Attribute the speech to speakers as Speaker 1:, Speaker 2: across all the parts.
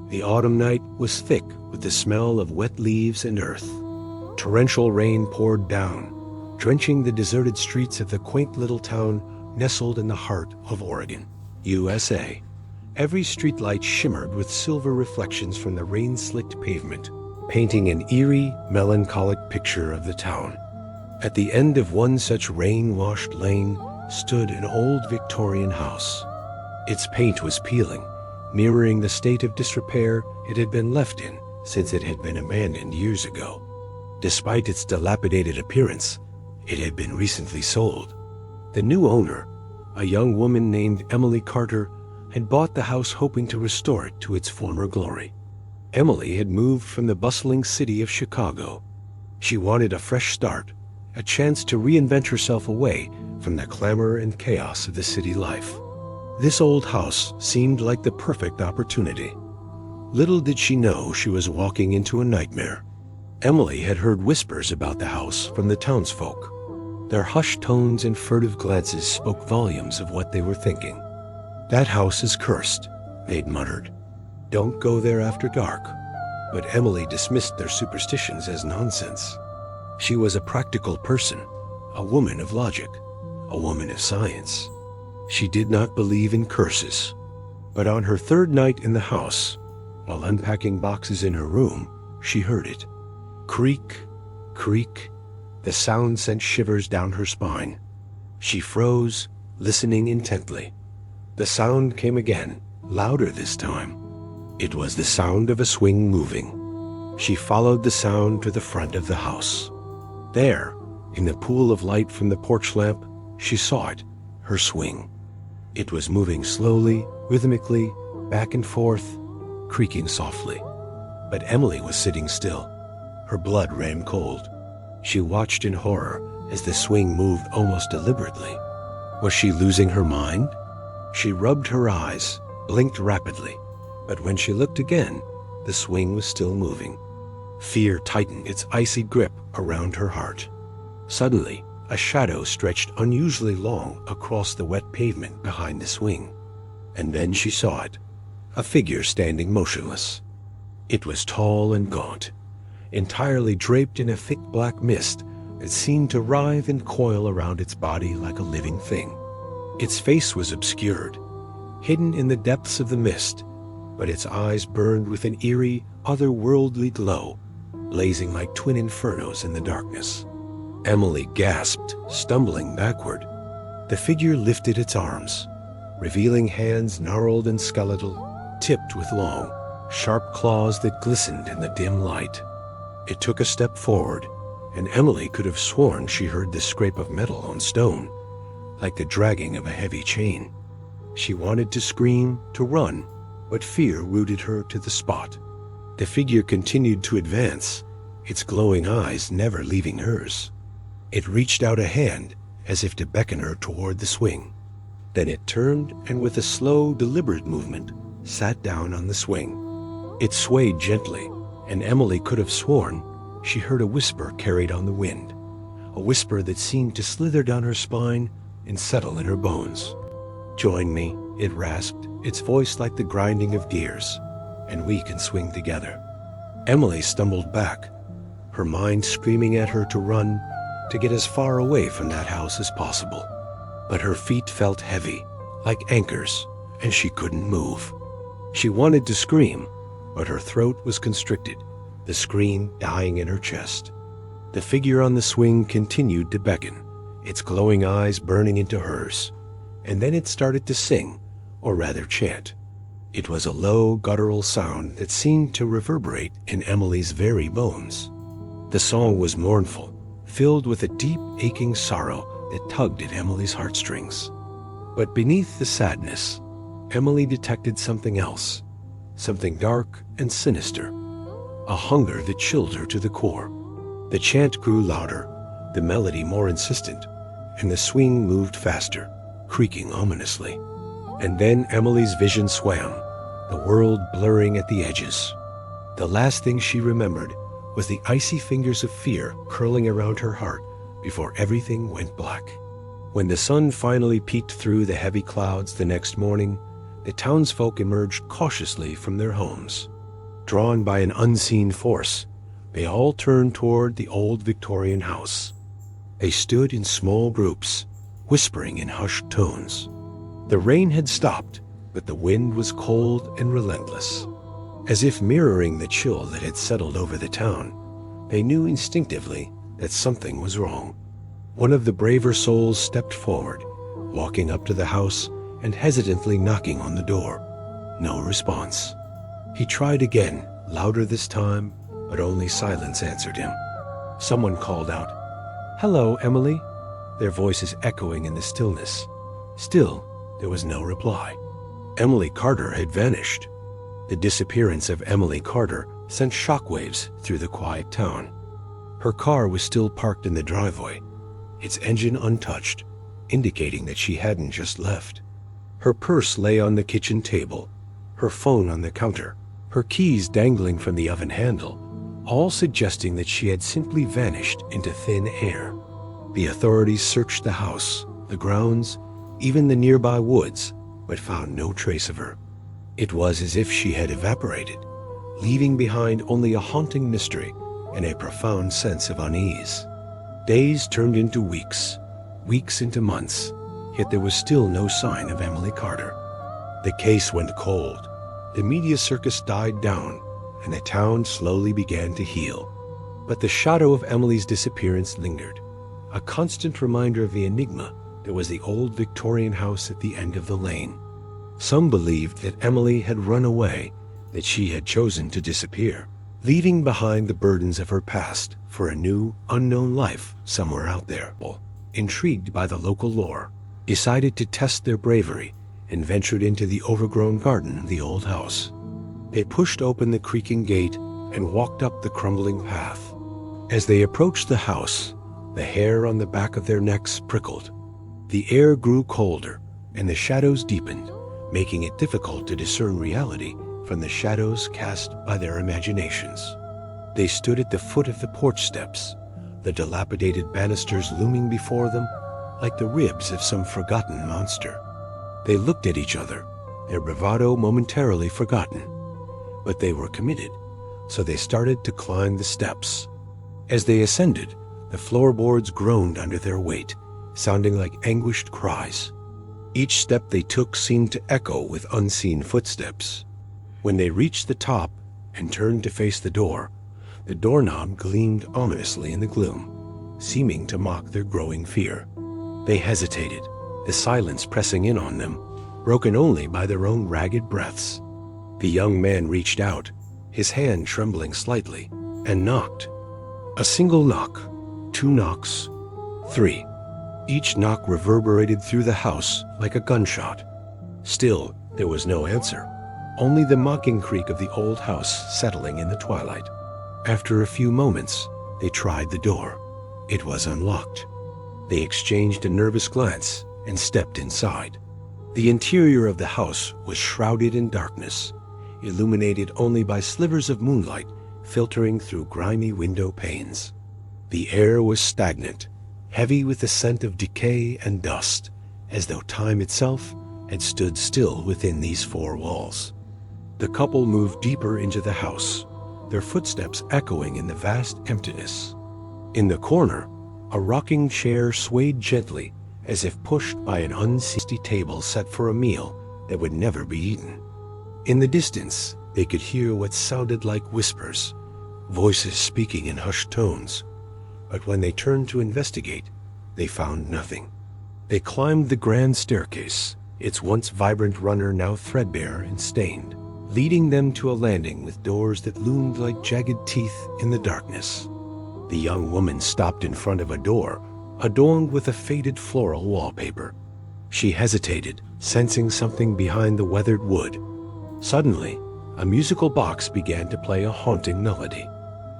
Speaker 1: The autumn night was thick with the smell of wet leaves and earth. Torrential rain poured down, drenching the deserted streets of the quaint little town nestled in the heart of Oregon, USA. Every streetlight shimmered with silver reflections from the rain-slicked pavement, painting an eerie, melancholic picture of the town. At the end of one such rain-washed lane stood an old Victorian house. Its paint was peeling, mirroring the state of disrepair it had been left in since it had been abandoned years ago. Despite its dilapidated appearance, it had been recently sold. The new owner, a young woman named Emily Carter, had bought the house hoping to restore it to its former glory. Emily had moved from the bustling city of Chicago. She wanted a fresh start, a chance to reinvent herself away from the clamor and chaos of the city life. This old house seemed like the perfect opportunity. Little did she know she was walking into a nightmare. Emily had heard whispers about the house from the townsfolk. Their hushed tones and furtive glances spoke volumes of what they were thinking. "That house is cursed," they'd muttered. "Don't go there after dark." But Emily dismissed their superstitions as nonsense. She was a practical person, a woman of logic, a woman of science. She did not believe in curses. But on her third night in the house, while unpacking boxes in her room, she heard it. Creak, creak. The sound sent shivers down her spine. She froze, listening intently. The sound came again, louder this time. It was the sound of a swing moving. She followed the sound to the front of the house. There, in the pool of light from the porch lamp, she saw it, her swing. It was moving slowly, rhythmically, back and forth, creaking softly. But Emily was sitting still. Her blood ran cold. She watched in horror as the swing moved almost deliberately. Was she losing her mind? She rubbed her eyes, blinked rapidly, but when she looked again, the swing was still moving. Fear tightened its icy grip around her heart. Suddenly, a shadow stretched unusually long across the wet pavement behind the swing. And then she saw it, a figure standing motionless. It was tall and gaunt, entirely draped in a thick black mist that seemed to writhe and coil around its body like a living thing. Its face was obscured, hidden in the depths of the mist, but its eyes burned with an eerie, otherworldly glow, blazing like twin infernos in the darkness. Emily gasped, stumbling backward. The figure lifted its arms, revealing hands gnarled and skeletal, tipped with long, sharp claws that glistened in the dim light. It took a step forward, and Emily could have sworn she heard the scrape of metal on stone, like the dragging of a heavy chain. She wanted to scream, to run, but fear rooted her to the spot. The figure continued to advance, its glowing eyes never leaving hers. It reached out a hand as if to beckon her toward the swing. Then it turned and with a slow, deliberate movement, sat down on the swing. It swayed gently, and Emily could have sworn she heard a whisper carried on the wind, a whisper that seemed to slither down her spine and settle in her bones. "Join me," it rasped, its voice like the grinding of gears, "and we can swing together." Emily stumbled back, her mind screaming at her to run, to get as far away from that house as possible. But her feet felt heavy, like anchors, and she couldn't move. She wanted to scream, but her throat was constricted, the scream dying in her chest. The figure on the swing continued to beckon, its glowing eyes burning into hers, and then it started to sing, or rather chant. It was a low, guttural sound that seemed to reverberate in Emily's very bones. The song was mournful, filled with a deep, aching sorrow that tugged at Emily's heartstrings. But beneath the sadness, Emily detected something else, something dark and sinister, a hunger that chilled her to the core. The chant grew louder, the melody more insistent, and the swing moved faster, creaking ominously. And then Emily's vision swam, the world blurring at the edges. The last thing she remembered was the icy fingers of fear curling around her heart before everything went black. When the sun finally peeked through the heavy clouds the next morning, the townsfolk emerged cautiously from their homes. Drawn by an unseen force, they all turned toward the old Victorian house. They stood in small groups, whispering in hushed tones. The rain had stopped, but the wind was cold and relentless. As if mirroring the chill that had settled over the town, they knew instinctively that something was wrong. One of the braver souls stepped forward, walking up to the house and hesitantly knocking on the door. No response. He tried again, louder this time, but only silence answered him. Someone called out, "Hello, Emily," their voices echoing in the stillness. Still, there was no reply. Emily Carter had vanished. The disappearance of Emily Carter sent shockwaves through the quiet town. Her car was still parked in the driveway, its engine untouched, indicating that she hadn't just left. Her purse lay on the kitchen table, her phone on the counter, her keys dangling from the oven handle, all suggesting that she had simply vanished into thin air. The authorities searched the house, the grounds, even the nearby woods, but found no trace of her. It was as if she had evaporated, leaving behind only a haunting mystery and a profound sense of unease. Days turned into weeks, weeks into months, yet there was still no sign of Emily Carter. The case went cold. The media circus died down, and the town slowly began to heal. But the shadow of Emily's disappearance lingered, a constant reminder of the enigma that was the old Victorian house at the end of the lane. Some believed that Emily had run away, that she had chosen to disappear, leaving behind the burdens of her past for a new, unknown life somewhere out there. Intrigued by the local lore, decided to test their bravery and ventured into the overgrown garden of the old house. They pushed open the creaking gate and walked up the crumbling path. As they approached the house, the hair on the back of their necks prickled. The air grew colder and the shadows deepened, making it difficult to discern reality from the shadows cast by their imaginations. They stood at the foot of the porch steps, the dilapidated banisters looming before them like the ribs of some forgotten monster. They looked at each other, their bravado momentarily forgotten. But they were committed, so they started to climb the steps. As they ascended, the floorboards groaned under their weight, sounding like anguished cries. Each step they took seemed to echo with unseen footsteps. When they reached the top and turned to face the doorknob gleamed ominously in the gloom, seeming to mock their growing fear. They hesitated, the silence pressing in on them, broken only by their own ragged breaths. The young man reached out, his hand trembling slightly, and knocked. A single knock, 2 knocks, 3. Each knock reverberated through the house like a gunshot. Still, there was no answer, only the mocking creak of the old house settling in the twilight. After a few moments, they tried the door. It was unlocked. They exchanged a nervous glance and stepped inside. The interior of the house was shrouded in darkness, illuminated only by slivers of moonlight filtering through grimy window panes. The air was stagnant, heavy with the scent of decay and dust, as though time itself had stood still within these 4 walls. The couple moved deeper into the house, their footsteps echoing in the vast emptiness. In the corner, a rocking chair swayed gently as if pushed by an unseen table set for a meal that would never be eaten. In the distance, they could hear what sounded like whispers, voices speaking in hushed tones. But when they turned to investigate, they found nothing. They climbed the grand staircase, its once vibrant runner now threadbare and stained, leading them to a landing with doors that loomed like jagged teeth in the darkness. The young woman stopped in front of a door adorned with a faded floral wallpaper. She hesitated, sensing something behind the weathered wood. Suddenly, a musical box began to play a haunting melody.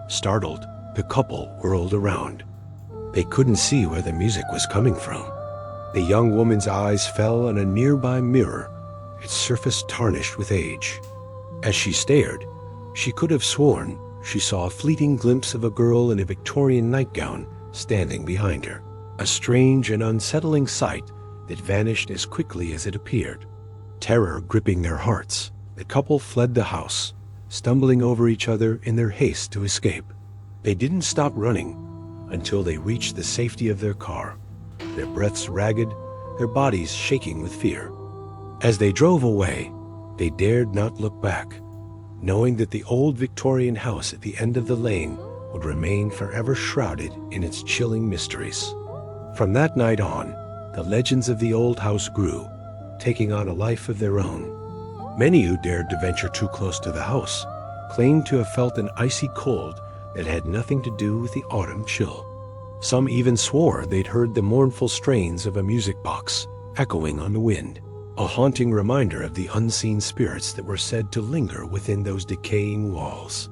Speaker 1: Startled, the couple whirled around. They couldn't see where the music was coming from. The young woman's eyes fell on a nearby mirror, its surface tarnished with age. As she stared, she could have sworn she saw a fleeting glimpse of a girl in a Victorian nightgown standing behind her, a strange and unsettling sight that vanished as quickly as it appeared. Terror gripping their hearts, the couple fled the house, stumbling over each other in their haste to escape. They didn't stop running until they reached the safety of their car, their breaths ragged, their bodies shaking with fear. As they drove away, they dared not look back, knowing that the old Victorian house at the end of the lane would remain forever shrouded in its chilling mysteries. From that night on, the legends of the old house grew, taking on a life of their own. Many who dared to venture too close to the house claimed to have felt an icy cold that had nothing to do with the autumn chill. Some even swore they'd heard the mournful strains of a music box echoing on the wind, a haunting reminder of the unseen spirits that were said to linger within those decaying walls.